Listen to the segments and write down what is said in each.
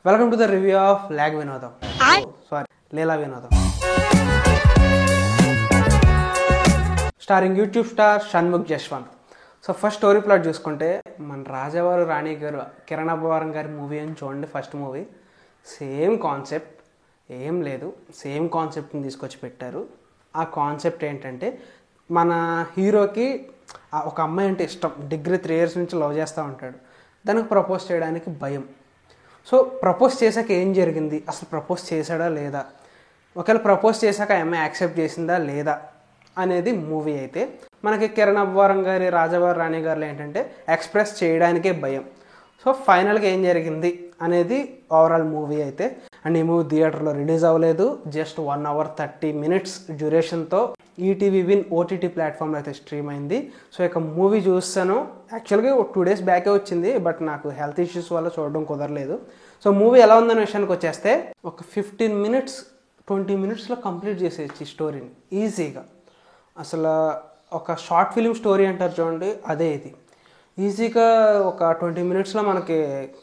Welcome to the review of లాగ్ Vinodam. Sorry, Leela Vinodam. Starring YouTube star Shanmukh Jaswanth. So first story plot చూసుకుంటే మన రాజావారు రాణి గారు కిరణ్ అబ్బవరం గారి మూవీ అని చూడండి. ఫస్ట్ మూవీ సేమ్ కాన్సెప్ట్, ఏం లేదు, సేమ్ కాన్సెప్ట్ని తీసుకొచ్చి పెట్టారు. ఆ కాన్సెప్ట్ ఏంటంటే మన హీరోకి ఒక అమ్మాయి అంటే ఇష్టం, డిగ్రీ 3 years నుంచి లవ్ చేస్తూ ఉంటాడు. దానికి ప్రపోజ్ చేయడానికి భయం. సో ప్రపోజ్ చేశాక ఏం జరిగింది, అసలు ప్రపోజ్ చేశాడా లేదా, ఒకవేళ ప్రపోజ్ చేశాక ఆ అమ్మాయి యాక్సెప్ట్ చేసిందా లేదా అనేది మూవీ. అయితే మనకి కిరణ్ అబ్బవరం గారి రాజావారి రాణి గారు ఏంటంటే ఎక్స్ప్రెస్ చేయడానికే భయం. సో ఫైనల్గా ఏం జరిగింది అనేది ఓవరాల్ మూవీ అయితే. అండ్ ఈ మూవీ థియేటర్లో రిలీజ్ అవ్వలేదు, జస్ట్ 1 hour 30 minutes డ్యూరేషన్తో ఈటీవీ విన్ ఓటీటీ ప్లాట్ఫామ్లో అయితే స్ట్రీమ్ అయింది. సో ఇక మూవీ చూస్తాను. యాక్చువల్గా 2 days బ్యాకే వచ్చింది, బట్ నాకు హెల్త్ ఇష్యూస్ వల్ల చూడడం కుదరలేదు. సో మూవీ ఎలా ఉందనే విషయానికి వచ్చేస్తే ఒక 15 minutes 20 minutesలో కంప్లీట్ చేసేయచ్చు ఈ స్టోరీని ఈజీగా. అసలు ఒక షార్ట్ ఫిలిం స్టోరీ అంటారు చూడండి, అదే ఇది. ఈజీగా ఒక 20 minutesలో మనకి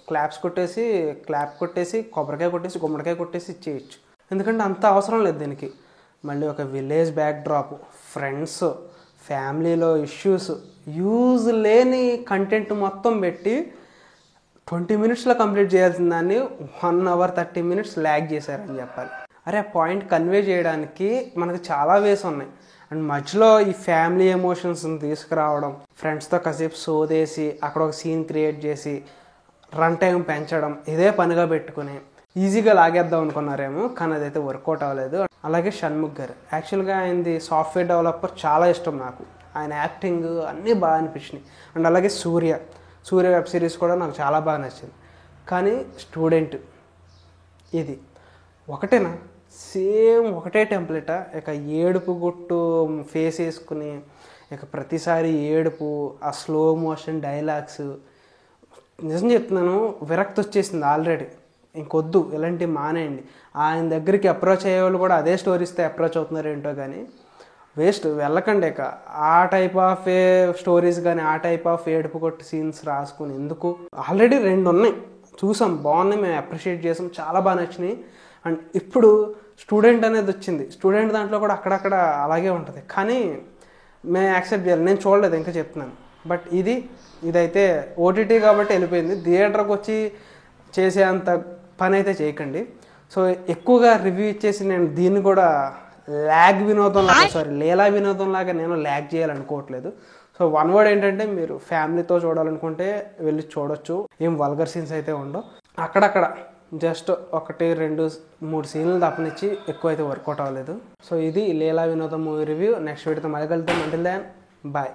క్లాప్ కొట్టేసి కొబ్బరికాయ కొట్టేసి గుమ్మడికాయ కొట్టేసి ఇచ్చేయచ్చు. ఎందుకంటే అంత అవసరం లేదు దీనికి. మళ్ళీ ఒక విలేజ్ బ్యాక్డ్రాప్, ఫ్రెండ్స్, ఫ్యామిలీలో ఇష్యూస్, యూజ్ లేని కంటెంట్ మొత్తం పెట్టి 20 minutesలో కంప్లీట్ చేయాల్సిన దాన్ని 1 hour 30 minutes ల్యాగ్ చేశారని చెప్పాలి. అరే ఆ పాయింట్ కన్వే చేయడానికి మనకు చాలా వేస్ ఉన్నాయి. అండ్ మధ్యలో ఈ ఫ్యామిలీ ఎమోషన్స్ని తీసుకురావడం, ఫ్రెండ్స్తో కాసేపు సోదేసి అక్కడ ఒక సీన్ క్రియేట్ చేసి రన్ టైం పెంచడం, ఇదే పనిగా పెట్టుకుని ఈజీగా లాగేద్దాం అనుకున్నారేమో, కానీ అదైతే వర్కౌట్ అవ్వలేదు. అలాగే షణ్ముఖ్ గారు, యాక్చువల్గా ఆయనది సాఫ్ట్వేర్ డెవలపర్ చాలా ఇష్టం నాకు. ఆయన యాక్టింగ్ అన్నీ బాగా అనిపించినాయి. అండ్ అలాగే సూర్య వెబ్ సిరీస్ కూడా నాకు చాలా బాగా నచ్చింది. కానీ స్టూడెంట్ ఇది ఒకటేనా, సేమ్ ఒకటే టెంప్లెటా? ఇక ఏడుపు గుట్టు ఫేస్ వేసుకుని ఇక ప్రతిసారి ఏడుపు, ఆ స్లో మోషన్ డైలాగ్స్, నిజం చెప్తున్నాను విరక్తి వచ్చేసింది ఆల్రెడీ. ఇంకొద్దు, ఇలాంటివి మానేయండి. ఆయన దగ్గరికి అప్రోచ్ అయ్యే వాళ్ళు కూడా అదే స్టోరీస్తో అప్రోచ్ అవుతున్నారు ఏంటో, కానీ వేస్ట్, వెళ్ళకండి. ఇక ఆ టైప్ ఆఫ్ స్టోరీస్ కానీ ఆ టైప్ ఆఫ్ ఏడుపు కొట్టు సీన్స్ రాసుకుని ఎందుకు? ఆల్రెడీ 2 ఉన్నాయి, చూసాం, బాగున్నాయి, మేము అప్రిషియేట్ చేసాం, చాలా బాగా నచ్చినాయి. అండ్ ఇప్పుడు స్టూడెంట్ అనేది వచ్చింది. స్టూడెంట్ దాంట్లో కూడా అక్కడక్కడ అలాగే ఉంటుంది, కానీ మేము యాక్సెప్ట్ చేయాలి. నేను చూడలేదు ఇంకా, చెప్తున్నాను. బట్ ఇదైతే ఓటీటీ కాబట్టి వెళ్ళిపోయింది. థియేటర్కి వచ్చి చేసే అంత పని అయితే చేయకండి. సో ఎక్కువగా రివ్యూ ఇచ్చేసి నేను దీన్ని కూడా లీలా వినోదం లాగా నేను ల్యాగ్ చేయాలనుకోవట్లేదు. సో వన్ వర్డ్ ఏంటంటే, మీరు ఫ్యామిలీతో చూడాలనుకుంటే వెళ్ళి చూడొచ్చు. ఏం వల్గర్ సీన్స్ అయితే ఉండవు. అక్కడక్కడ జస్ట్ 1, 2, 3 సీన్లు తప్పనిచ్చి ఎక్కువ అయితే వర్కౌట్ అవ్వలేదు. సో ఇది లీలా వినోదం మూవీ రివ్యూ. నెక్స్ట్ వీడియోతో మళ్ళీ కలుద్దాం. Until then bye.